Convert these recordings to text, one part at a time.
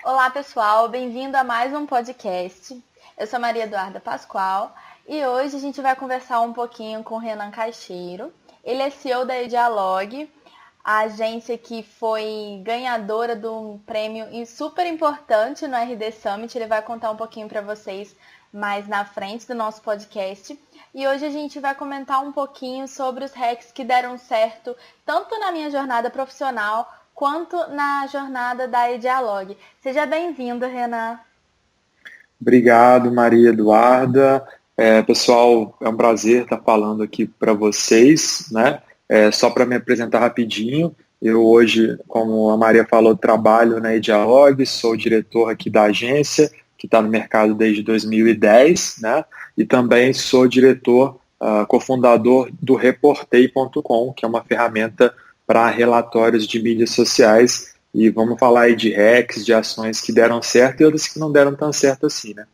Olá, pessoal, bem-vindo a mais um podcast. Eu sou Maria Eduarda Pascoal e hoje a gente vai conversar um pouquinho com o Renan Caixeiro. Ele é CEO da Dialog, a agência que foi ganhadora de um prêmio super importante no RD Summit. Ele vai contar um pouquinho para vocês mais na frente do nosso podcast. E hoje a gente vai comentar um pouquinho sobre os hacks que deram certo, tanto na minha jornada profissional, quanto na jornada da Dialog. Seja bem-vindo, Renan. Obrigado, Maria Eduarda. Pessoal, é um prazer estar falando aqui para vocês, né? Só para me apresentar rapidinho, eu hoje, como a Maria falou, trabalho na Dialog, sou diretor aqui da agência, que está no mercado desde 2010, né? E também sou diretor, cofundador do Reportei.com, que é uma ferramenta para relatórios de mídias sociais. E vamos falar aí de hacks, de ações que deram certo e outras que não deram tão certo assim, né?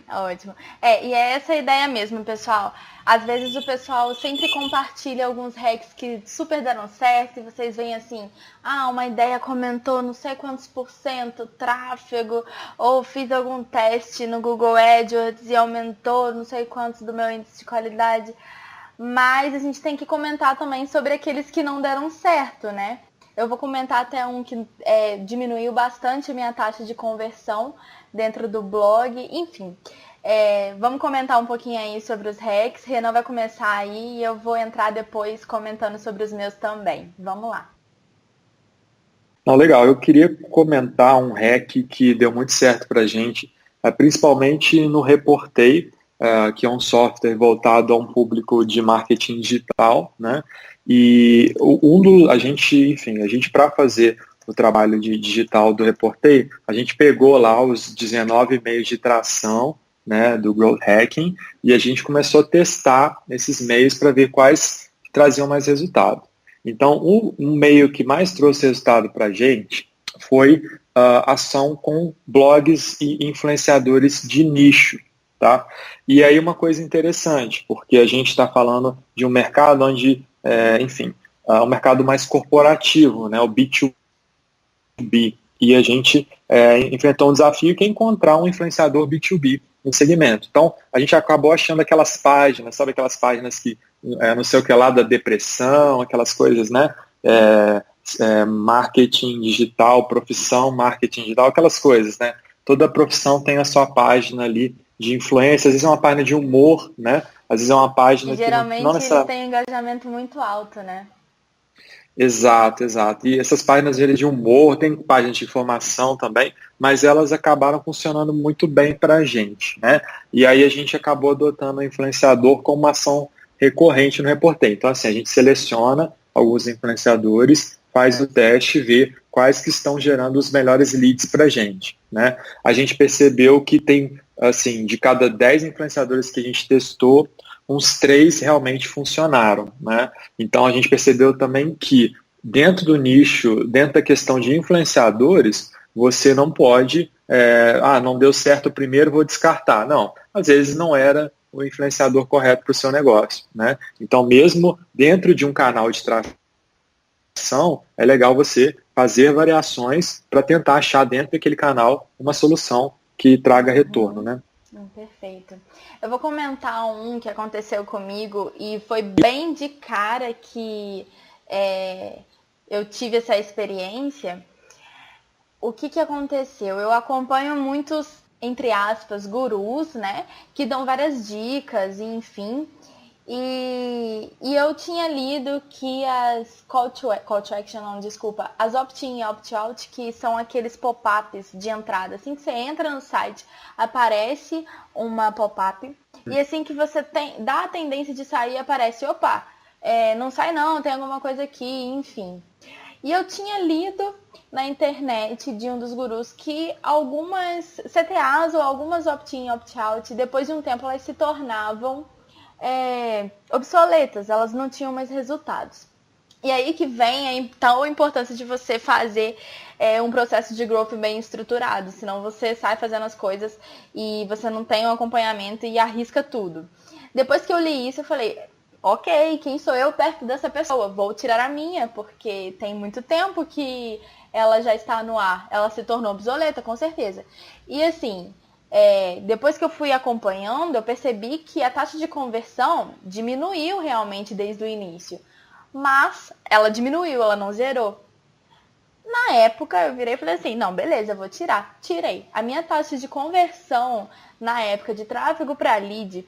Ótimo. E é essa a ideia mesmo, pessoal. Às vezes o pessoal sempre compartilha alguns hacks que super deram certo e vocês veem assim, uma ideia comentou não sei quantos por cento tráfego, ou fiz algum teste no Google AdWords e aumentou não sei quantos do meu índice de qualidade. Mas a gente tem que comentar também sobre aqueles que não deram certo, né? Eu vou comentar até um que diminuiu bastante a minha taxa de conversão dentro do blog. Enfim, vamos comentar um pouquinho aí sobre os hacks. Renan vai começar aí e eu vou entrar depois comentando sobre os meus também. Vamos lá. Não, legal. Eu queria comentar um hack que deu muito certo para a gente, principalmente no Reportei, que é um software voltado a um público de marketing digital, né? E a gente para fazer o trabalho de digital do Reportei, a gente pegou lá os 19 meios de tração, né, do Growth Hacking, e a gente começou a testar esses meios para ver quais que traziam mais resultado. Então, um meio que mais trouxe resultado para a gente foi a ação com blogs e influenciadores de nicho. Tá? E aí uma coisa interessante, porque a gente está falando de um mercado onde, um mercado mais corporativo, né, o B2B, e a gente enfrentou um desafio que é encontrar um influenciador B2B no segmento. Então, a gente acabou achando aquelas páginas, sabe aquelas páginas que não sei o que lá da depressão, aquelas coisas, né? Marketing digital, profissão, marketing digital, aquelas coisas, né? Toda profissão tem a sua página ali de influência, às vezes é uma página de humor, né? Às vezes é uma E página que não geralmente eles necessariamente. têm um engajamento muito alto, né? Exato, exato. E essas páginas de humor, tem páginas de informação também, mas elas acabaram funcionando muito bem para a gente, né? E aí a gente acabou adotando o influenciador como uma ação recorrente no Reportei. Então, assim, a gente seleciona alguns influenciadores, faz o teste e vê quais que estão gerando os melhores leads para a gente, né? A gente percebeu que tem, assim, de cada 10 influenciadores que a gente testou, uns 3 realmente funcionaram, né? Então a gente percebeu também que dentro do nicho, dentro da questão de influenciadores, você não pode, não deu certo o primeiro, vou descartar. Não, às vezes não era o influenciador correto para o seu negócio, né? Então mesmo dentro de um canal de tração, é legal você fazer variações para tentar achar dentro daquele canal uma solução que traga retorno, né? Perfeito. Eu vou comentar um que aconteceu comigo e foi bem de cara que eu tive essa experiência. O que aconteceu? Eu acompanho muitos, entre aspas, gurus, né? Que dão várias dicas, enfim. E eu tinha lido que as call to action, não, desculpa, as opt-in e opt-out, que são aqueles pop-ups de entrada. Assim que você entra no site, aparece uma pop-up. E assim que você dá a tendência de sair, aparece, opa, não sai não, tem alguma coisa aqui, enfim. E eu tinha lido na internet de um dos gurus que algumas CTAs ou algumas opt-in e opt-out, depois de um tempo, elas se tornavam obsoletas, elas não tinham mais resultados. E aí que vem a tal importância de você fazer um processo de growth bem estruturado, senão você sai fazendo as coisas e você não tem um acompanhamento e arrisca tudo. Depois que eu li isso, eu falei, ok, quem sou eu perto dessa pessoa? Vou tirar a minha, porque tem muito tempo que ela já está no ar, ela se tornou obsoleta, com certeza. E assim, depois que eu fui acompanhando, eu percebi que a taxa de conversão diminuiu realmente desde o início. Mas ela diminuiu, ela não zerou. Na época, eu virei e falei assim, não, beleza, eu vou tirar. Tirei. A minha taxa de conversão na época de tráfego para lead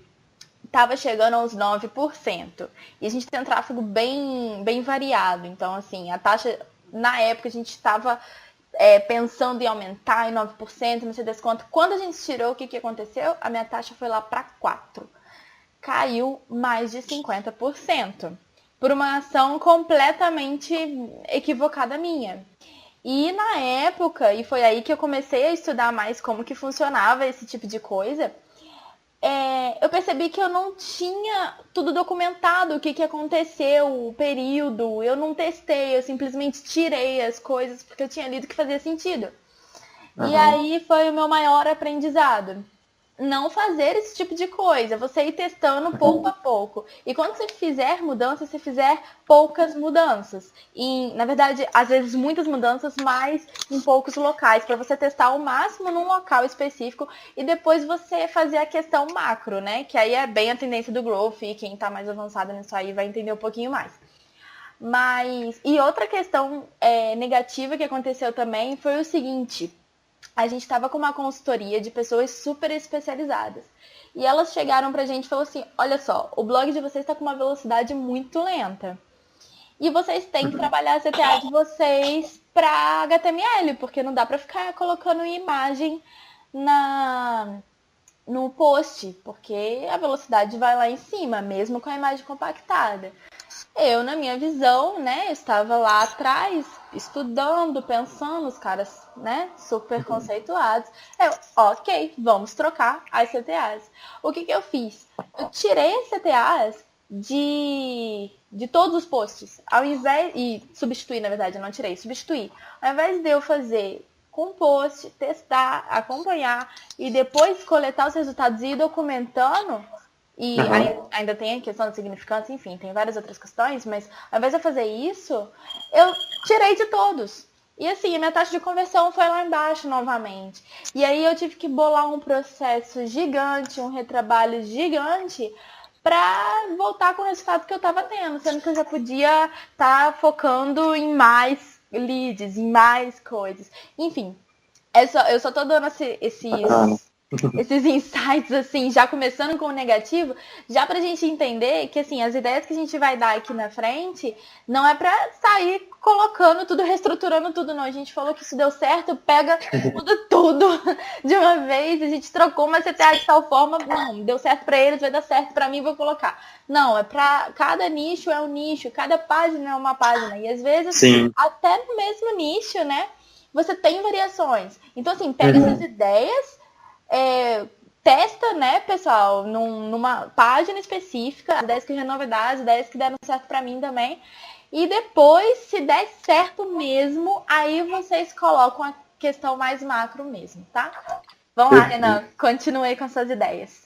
estava chegando aos 9%. E a gente tem um tráfego bem variado. Então, assim, a taxa, na época, a gente estava pensando em aumentar em 9%, não sei das quantas. Quando a gente tirou, o que aconteceu? A minha taxa foi lá para 4%. Caiu mais de 50%. Por uma ação completamente equivocada minha. E na época, e foi aí que eu comecei a estudar mais como que funcionava esse tipo de coisa, eu percebi que eu não tinha tudo documentado, o que aconteceu, o período, eu não testei, eu simplesmente tirei as coisas porque eu tinha lido que fazia sentido. Uhum. E aí foi o meu maior aprendizado. Não fazer esse tipo de coisa, você ir testando pouco a pouco. E quando você fizer mudanças, você fizer poucas mudanças. E, na verdade, às vezes muitas mudanças, mas em poucos locais, para você testar o máximo num local específico e depois você fazer a questão macro, né? Que aí é bem a tendência do growth e quem está mais avançado nisso aí vai entender um pouquinho mais. E outra questão negativa que aconteceu também foi o seguinte. A gente estava com uma consultoria de pessoas super especializadas. E elas chegaram pra gente e falaram assim, olha só, o blog de vocês está com uma velocidade muito lenta. E vocês têm que trabalhar a CTA de vocês para HTML, porque não dá para ficar colocando imagem no post, porque a velocidade vai lá em cima, mesmo com a imagem compactada. Eu, na minha visão, né, estava lá atrás, estudando, pensando, os caras, né, super conceituados. Ok, vamos trocar as CTAs. O que eu fiz? Eu tirei as CTAs de todos os posts, substituí, na verdade, eu não tirei, substituí. Ao invés de eu fazer com post, testar, acompanhar e depois coletar os resultados e ir documentando, e ainda tem a questão da significância, enfim, tem várias outras questões, mas ao invés de eu fazer isso, eu tirei de todos. E assim, a minha taxa de conversão foi lá embaixo novamente. E aí eu tive que bolar um processo gigante, um retrabalho gigante, para voltar com o resultado que eu estava tendo, sendo que eu já podia estar focando em mais leads, em mais coisas. Enfim, eu só tô dando esses insights, assim, já começando com o negativo, já pra gente entender que, assim, as ideias que a gente vai dar aqui na frente não é pra sair colocando tudo, reestruturando tudo, não. A gente falou que isso deu certo, pega tudo de uma vez, a gente trocou uma CTA de tal forma, não, deu certo pra eles, vai dar certo pra mim, vou colocar. Não, é pra cada nicho é um nicho, cada página é uma página, e às vezes, até no mesmo nicho, né, você tem variações. Então, assim, pega essas ideias, testa, né, pessoal, numa página específica, as ideias que já novidades, as ideias que deram certo pra mim também. E depois, se der certo mesmo, aí vocês colocam a questão mais macro mesmo, tá? Vamos lá, Renan, continue com suas ideias.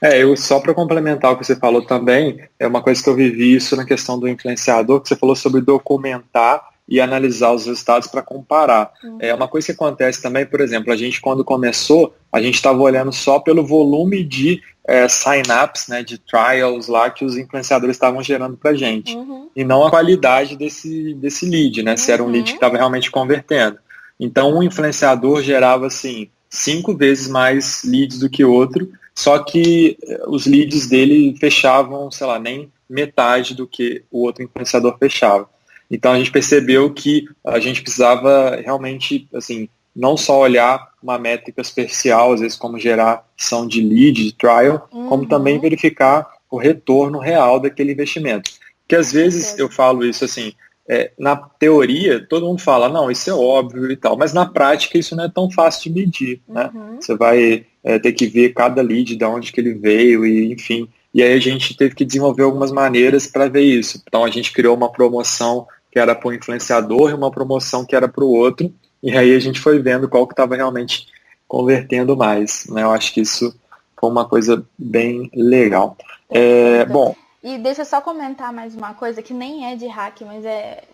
Eu só para complementar o que você falou também, é uma coisa que eu vivi isso na questão do influenciador, que você falou sobre documentar e analisar os resultados para comparar. É uma coisa que acontece também, por exemplo, a gente quando começou, a gente estava olhando só pelo volume de sign-ups, né, de trials lá que os influenciadores estavam gerando para a gente, e não a qualidade desse lead, né, se era um lead que estava realmente convertendo. Então, um influenciador gerava, assim, 5 vezes mais leads do que outro, só que os leads dele fechavam, sei lá, nem metade do que o outro influenciador fechava. Então a gente percebeu que a gente precisava realmente, assim, não só olhar uma métrica superficial, às vezes como geração de lead, de trial, como também verificar o retorno real daquele investimento. Porque às vezes eu falo isso assim, na teoria todo mundo fala, não, isso é óbvio e tal, mas na prática isso não é tão fácil de medir, né? Você vai ter que ver cada lead, de onde que ele veio, e enfim. E aí a gente teve que desenvolver algumas maneiras para ver isso. Então a gente criou uma promoção que era para o influenciador e uma promoção que era para o outro, e aí a gente foi vendo qual que estava realmente convertendo mais, né? Eu acho que isso foi uma coisa bem legal. Bom, E deixa eu só comentar mais uma coisa que nem é de hack, mas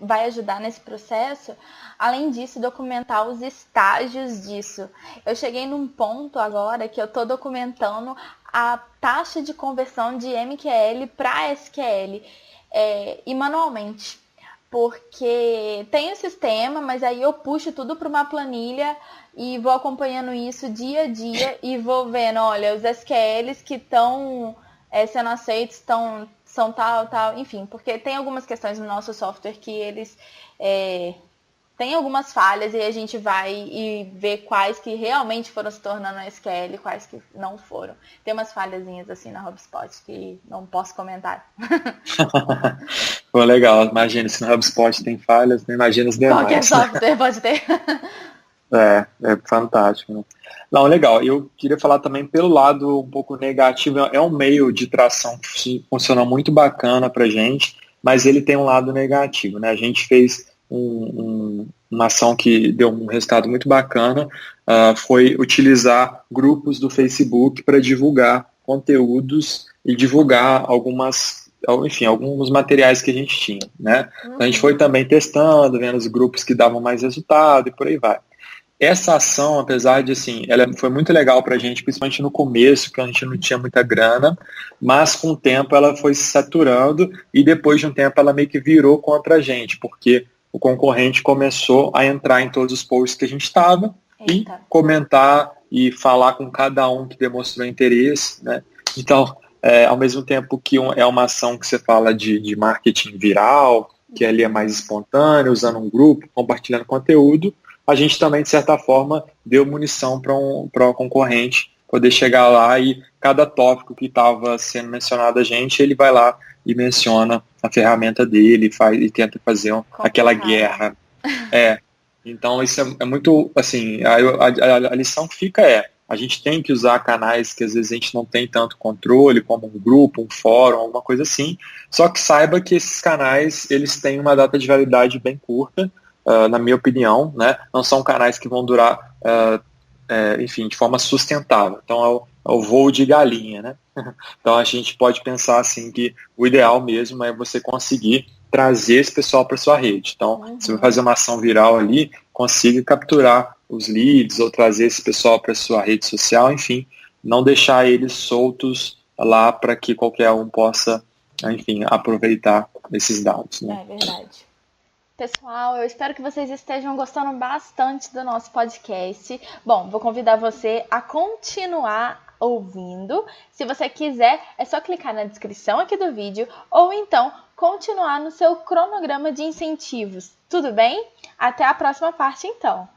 vai ajudar nesse processo. Além disso, documentar os estágios disso. Eu cheguei num ponto agora que eu estou documentando a taxa de conversão de MQL para SQL e manualmente. Porque tem o sistema, mas aí eu puxo tudo para uma planilha e vou acompanhando isso dia a dia e vou vendo, olha, os SQLs que estão sendo aceitos são tal, enfim, porque tem algumas questões no nosso software que eles têm algumas falhas e a gente vai e vê quais que realmente foram se tornando SQL e quais que não foram. Tem umas falhazinhas assim na HubSpot que não posso comentar. Pô, legal. Imagina, se no HubSpot tem falhas, não imagina os demais. Qualquer software pode ter. É fantástico, né? Não, legal. Eu queria falar também pelo lado um pouco negativo. É um meio de tração que funciona muito bacana pra gente, mas ele tem um lado negativo, né? A gente fez uma ação que deu um resultado muito bacana, foi utilizar grupos do Facebook para divulgar conteúdos e divulgar alguns materiais que a gente tinha, né? Então, a gente foi também testando, vendo os grupos que davam mais resultado e por aí vai. Essa ação, apesar de, assim, ela foi muito legal para a gente, principalmente no começo, que a gente não tinha muita grana, mas com o tempo ela foi se saturando e depois de um tempo ela meio que virou contra a gente, porque o concorrente começou a entrar em todos os posts que a gente estava e comentar e falar com cada um que demonstrou interesse, né? Então, ao mesmo tempo que é uma ação que você fala de marketing viral, que ali é mais espontâneo, usando um grupo, compartilhando conteúdo, a gente também, de certa forma, deu munição para um concorrente poder chegar lá e cada tópico que estava sendo mencionado a gente, ele vai lá e menciona a ferramenta dele e tenta fazer aquela guerra. Então, isso é muito, assim, a lição que fica a gente tem que usar canais que às vezes a gente não tem tanto controle, como um grupo, um fórum, alguma coisa assim, só que saiba que esses canais, eles têm uma data de validade bem curta, na minha opinião, né? Não são canais que vão durar, enfim, de forma sustentável. Então, é o voo de galinha, né? Então, a gente pode pensar assim que o ideal mesmo é você conseguir trazer esse pessoal para sua rede. Então, se você fazer uma ação viral ali, consiga capturar os leads ou trazer esse pessoal para sua rede social, enfim, não deixar eles soltos lá para que qualquer um possa, enfim, aproveitar esses dados, né? É verdade. Pessoal, eu espero que vocês estejam gostando bastante do nosso podcast. Bom, vou convidar você a continuar ouvindo. Se você quiser, é só clicar na descrição aqui do vídeo ou então continuar no seu cronograma de incentivos. Tudo bem? Até a próxima parte, então.